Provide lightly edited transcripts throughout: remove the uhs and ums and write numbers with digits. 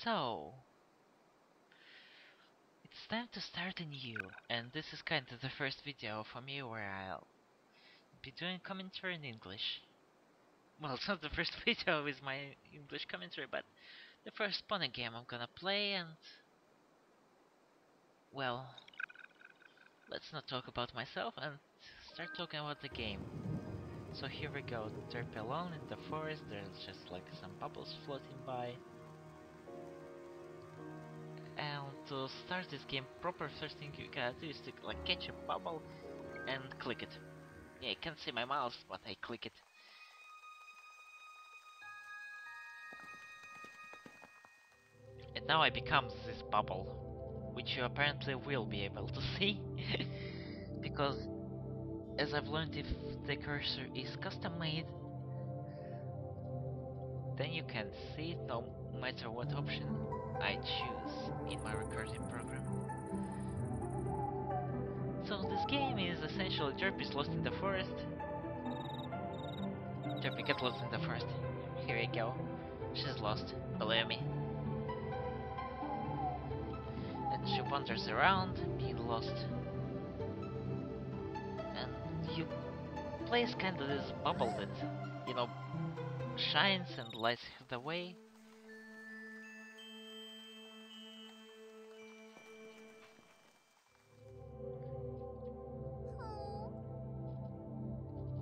So, it's time to start anew, and this is kind of the first video for me where I'll be doing commentary in English. Well, it's not the first video with my English commentary, but the first spawning game I'm gonna play, and well, let's not talk about myself and start talking about the game. So here we go, Derpy alone in the forest, there's just like some bubbles floating by. And to start this game proper, first thing you gotta do is to like catch a bubble and click it. Yeah, you can't see my mouse, but I click it. And now I become this bubble, which you apparently will be able to see. Because, as I've learned, if the cursor is custom made, then you can see it no matter what option I choose in my recording program. So this game is essentially Derpy's lost in the forest. Derpy get lost in the forest. Here you go. She's lost, believe me. And she wanders around, being lost. And you place kind of this bubble that, you know, shines and lights the way.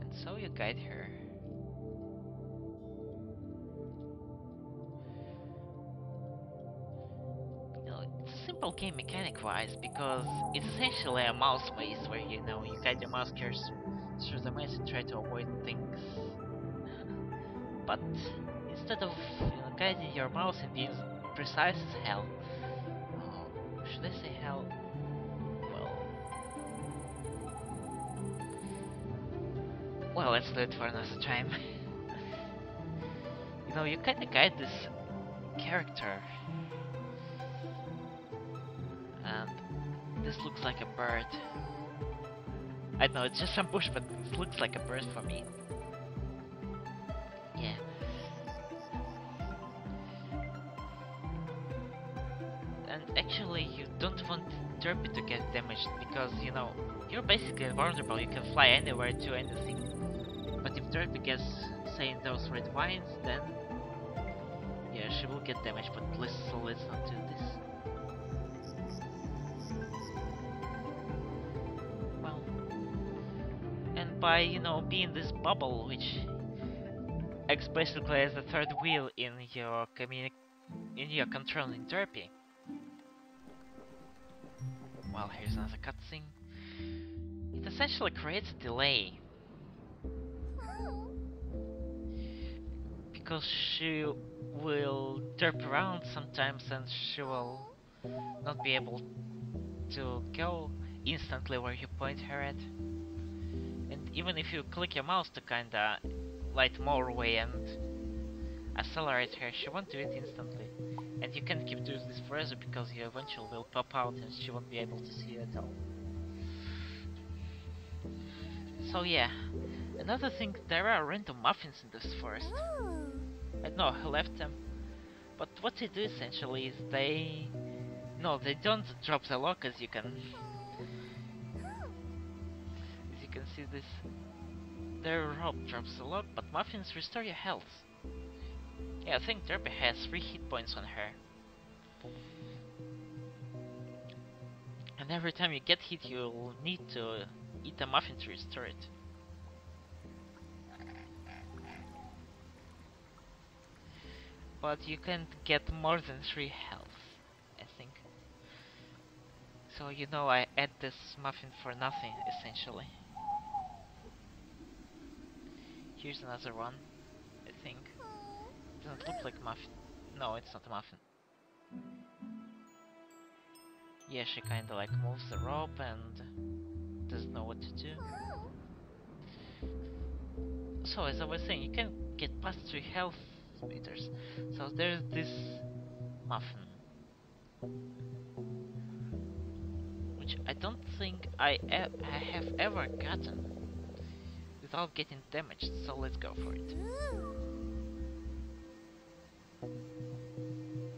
And so you guide her. You know, it's a simple game mechanic-wise because it's essentially a mouse maze where you guide your mouse cursor through the maze and try to avoid things. But instead of guiding your mouse and being precise as hell, should I say hell? Well, let's do it for another time. You kinda guide this character, and this looks like a bird. I know it's just some bush, but it looks like a bird for me. Yeah. And actually, you don't want Derpy to get damaged because, you're basically invulnerable. You can fly anywhere to anything. But if Derpy gets, say, in those red vines, then yeah, she will get damaged. But let's not do this. Well, and by being this bubble, which acts basically as the third wheel in your controlling Derpy. Well, here's another cutscene. It essentially creates a delay. Because she will derp around sometimes and she will not be able to go instantly where you point her at. And even if you click your mouse to kinda light more away and accelerate her, she won't do it instantly. And you can't keep doing this forever because you eventually will pop out and she won't be able to see you at all. So yeah, another thing, there are random muffins in this forest. I don't know who left them, but what they do essentially is they don't drop the lock, as you can see this. Their rope drops the lock, but muffins restore your health. Yeah, I think Derpy has 3 hit points on her. And every time you get hit, you'll need to eat a muffin to restore it. But you can't get more than 3 health, I think. So I add this muffin for nothing, essentially. Here's another one, I think. Doesn't look like muffin. No, it's not a muffin. Yeah, she kinda like moves the rope and doesn't know what to do. So as I was saying, you can get past 3 health meters. So there's this muffin, which I don't think I have ever gotten without getting damaged, so let's go for it.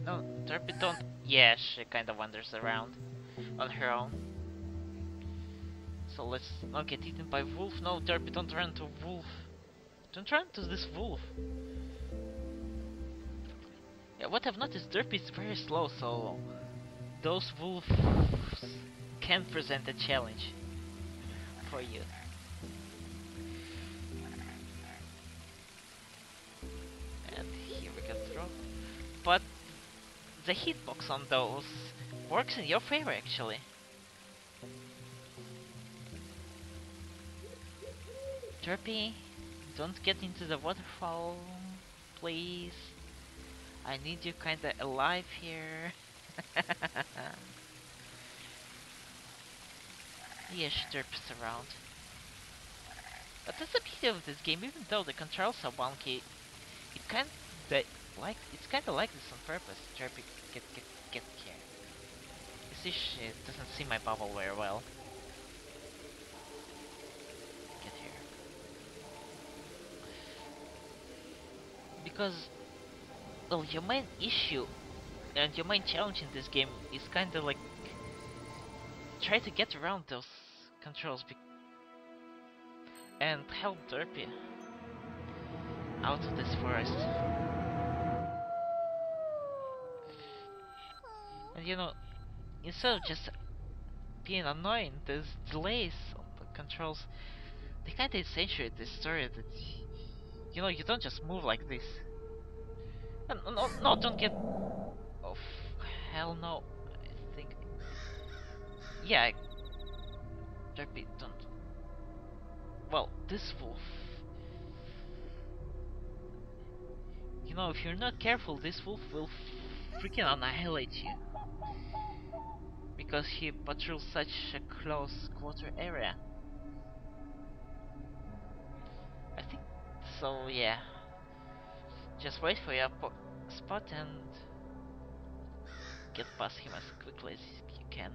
No, Derpy don't... Yeah, she kinda wanders around on her own. So let's not get eaten by wolf. No, Derpy, don't run to wolf. Don't run to this wolf. Yeah, what I've noticed, Derpy is very slow, so those wolves can present a challenge for you. And here we go through. But the hitbox on those works in your favor, actually. Derpy, don't get into the waterfall, please. I need you kinda alive here. Yeah, she derps around. But that's the beauty of this game, even though the controls are wonky, it's kinda like this on purpose. Derpy, get here. You see, she doesn't see my bubble very well. Get here. Because, well, your main issue and your main challenge in this game is kinda like try to get around those controls and help Derpy out of this forest. And you know, instead of just being annoying, there's delays on the controls. They kinda accentuate this story that, you know, you don't just move like this. No, don't get... Oh, hell no. I think... Yeah, Derpy, don't... Well, this wolf... You know, if you're not careful, this wolf will freaking annihilate you. Because he patrols such a close quarter area. I think so, yeah. Just wait for your spot and get past him as quickly as you can.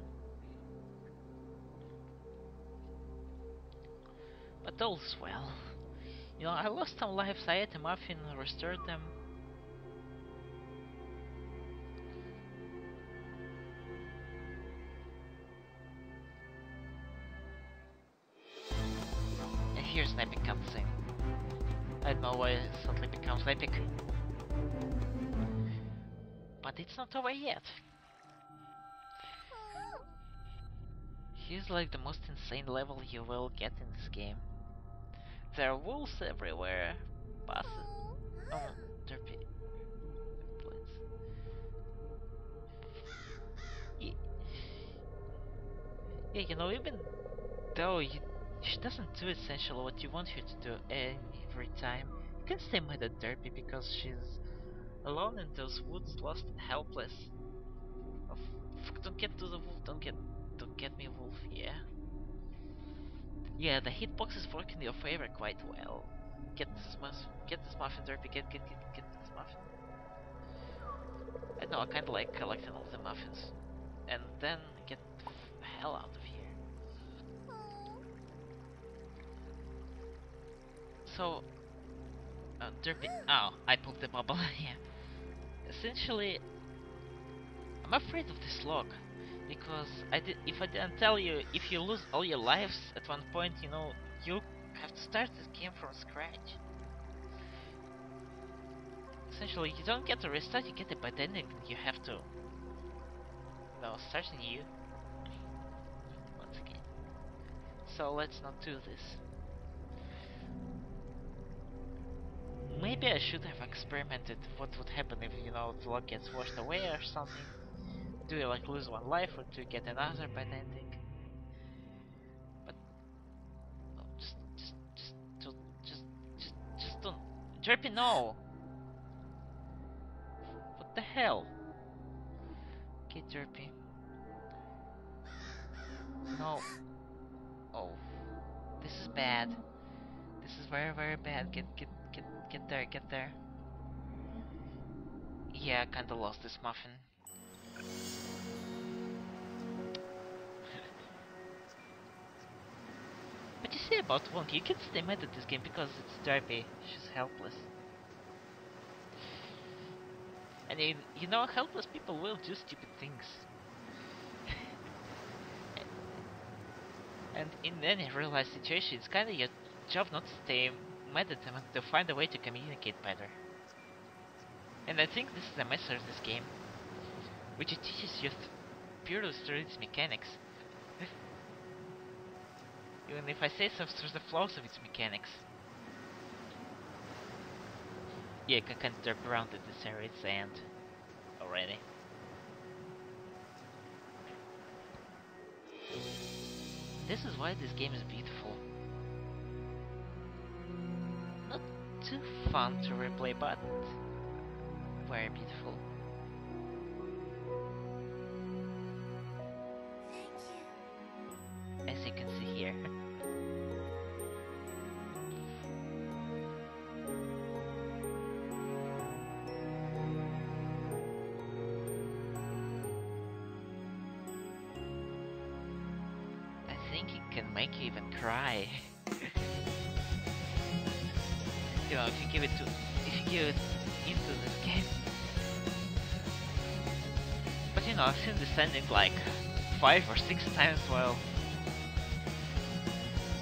But all's well. You know, I lost some lives, I ate a muffin, restored them. And here's an epic cutscene. I don't know why it suddenly becomes epic. But it's not over yet. Here's like the most insane level you will get in this game. There are wolves everywhere. Passes. Oh, Derpy. Please. Yeah, you know, even though she doesn't do essentially what you want her to do every time, you can stay mad at Derpy because she's alone in those woods, lost and helpless. Oh, don't get to the wolf, don't get me, wolf, yeah. Yeah, the hitboxes work in your favor quite well. Get this muffin, Derpy, get this muffin. I know, I kinda like collecting all the muffins. And then get the hell out of here. So, Derpy, oh, I poked the bubble, yeah. Essentially, I'm afraid of this log. Because if I didn't tell you, if you lose all your lives at one point, you know, you have to start this game from scratch. Essentially, you don't get to restart, you get it by the ending, you have to, start anew. Once again. So let's not do this. Maybe I should have experimented what would happen if, you know, the log gets washed away or something. Do you like lose one life or do you get another by the ending? But no, just don't. Derpy, no! What the hell? Okay, Derpy. No. Oh, this is bad. This is very, very bad. Get there, get there. Yeah, I kinda lost this muffin. But you see about Wonky, you can stay mad at this game because it's Derpy. She's helpless. And mean, you know, helpless people will do stupid things. And in any real life situation, it's kinda your job not to stay mad at them and to find a way to communicate better. And I think this is a message of this game, which it teaches you purely through its mechanics. Even if I say so, through the flaws of its mechanics. Yeah, I can kind of derp around at this area, it's the end already. This is why this game is beautiful. Not too fun to replay, but very beautiful. As you can see here. I think it can make you even cry. You know, if you give it into this game. But you know, I've seen this ending like 5 or 6 times while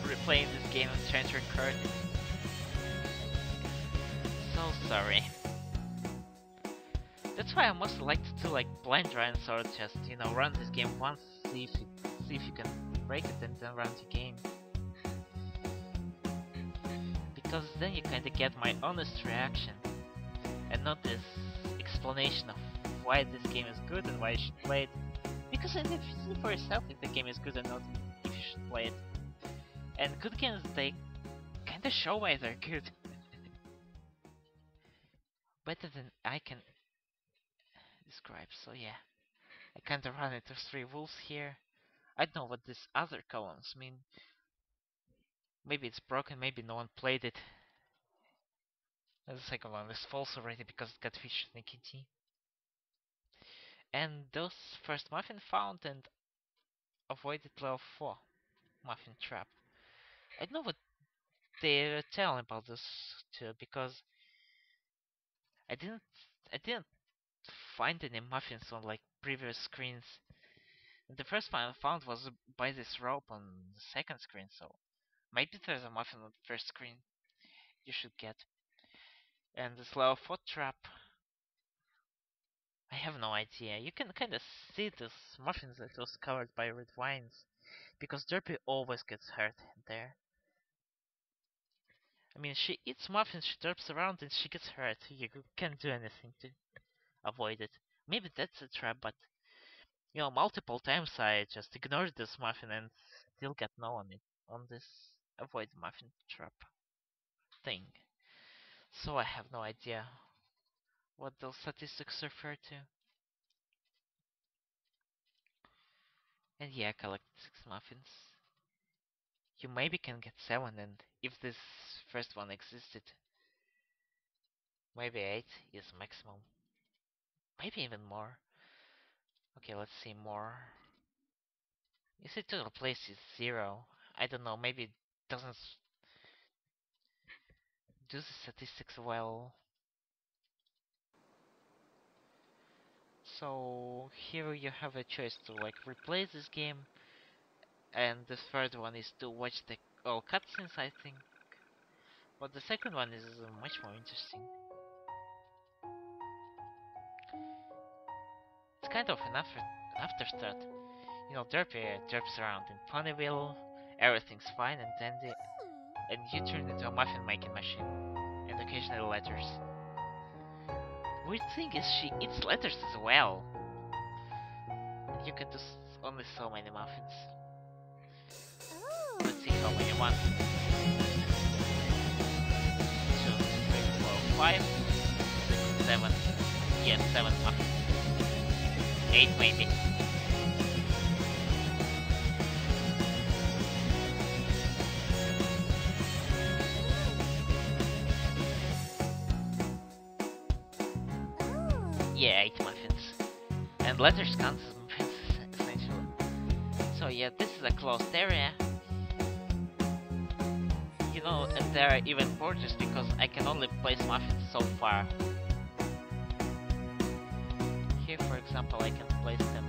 replaying this game and trying to record it. So sorry. That's why I mostly like to do like blind runs or just, you know, run this game once, see if you can break it and then run the game. Because then you kinda get my honest reaction and not this explanation of why this game is good and why you should play it. Because then if you see for yourself if the game is good or not, if you should play it. And good games, they kinda show why they're good. Better than I can describe, so yeah. I kinda run into 3 wolves here. I don't know what these other columns mean. Maybe it's broken, maybe no one played it. And the second one is false already because it got featured in KT. And those first muffin found and avoided level 4 muffin trap. I don't know what they're telling about this too, because I didn't find any muffins on like previous screens. And the first one I found was by this rope on the second screen, so maybe there's a muffin on the first screen you should get. And this level 4 trap, I have no idea. You can kinda see this muffins that was covered by red vines, because Derpy always gets hurt there. I mean, she eats muffins, she derps around, and she gets hurt. You can't do anything to avoid it. Maybe that's a trap, but you know, multiple times I just ignored this muffin and still got no on it on this avoid muffin trap thing. So I have no idea what those statistics refer to. And yeah, collect 6 muffins. You maybe can get 7, and if this first one existed, maybe 8 is maximum. Maybe even more. Okay, let's see more. You see total place is 0. I don't know, maybe it doesn't do the statistics well. So here you have a choice to like replay this game, and the third one is to watch the all cutscenes, I think. But the second one is much more interesting. It's kind of an afterthought. You know, Derpy derps around in Ponyville, everything's fine and dandy, and you turn into a muffin making machine, and occasionally letters. Weird thing is she eats letters as well. And you can do only so many muffins. Let's see how many. 1, 2, 3, 4, 5, 6, 7. Yes, 7 muffins. 8 maybe. Yeah, 8 muffins. And letters count as muffins, essentially. So yeah, this is a closed area. You know, and there are even borders because I can only place muffins so far. example, I can place them.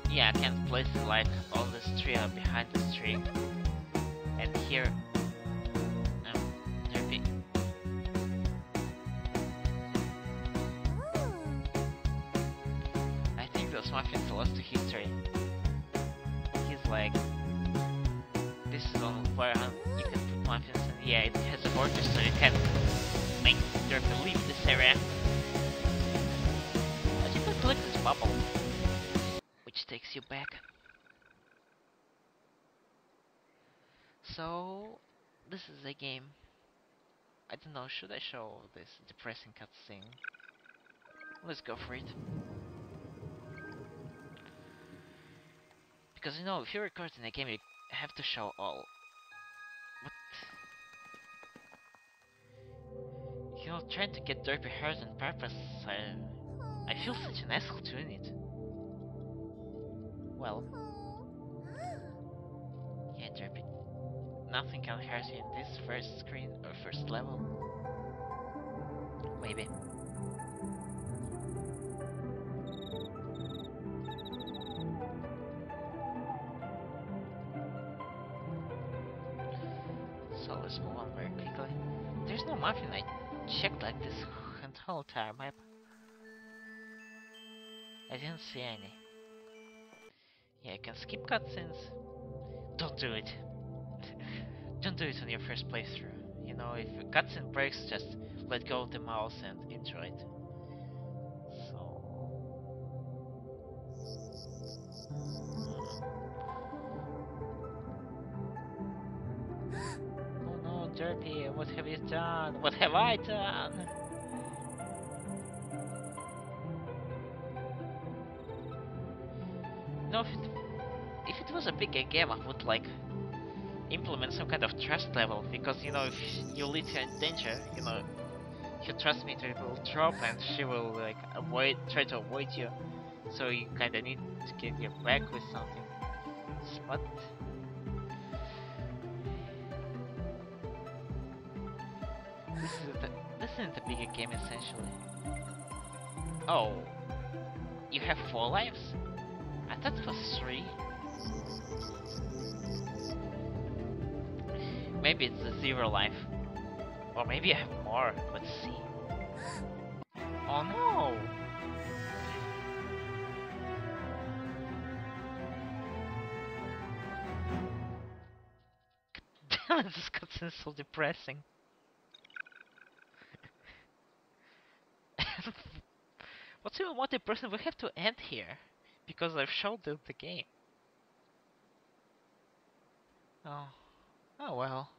Yeah, I can place like all this tree behind this tree. And here, Derpy. I think those muffins lost to history. He's like, this is on where you can put muffins, and yeah, it has a border, so you can make Derpy leave this area. But you can click this bubble, which takes you back. So, this is a game. I don't know, should I show this depressing cutscene? Let's go for it. Because you know, if you're recording a game, you have to show all. But you know, trying to get Derpy hurt on purpose, I feel such an asshole doing it. Well, yeah, Derpy, nothing can hurt you in this first screen or first level. Maybe. So let's move on very quickly. There's no muffin. I checked like this whole entire map. I didn't see any. Yeah, I can skip cutscenes. Don't do it. Don't do it on your first playthrough. You know, if a cutscene breaks, just let go of the mouse and enjoy it. So... Oh no, Derpy, what have you done? What have I done? No, if it was a bigger game, I would like implement some kind of trust level, because you know, if you lead her in danger, you know, your trust meter will drop and she will like try to avoid you, so you kinda need to get your back with something. But this isn't a bigger game essentially. Oh, you have 4 lives? I thought it was 3. Maybe it's a 0 life. Or maybe I have more. Let's see. Oh no! Damn it, this cutscene is so depressing. What's even more depressing, we have to end here. Because I've showed the game. Oh. Oh well.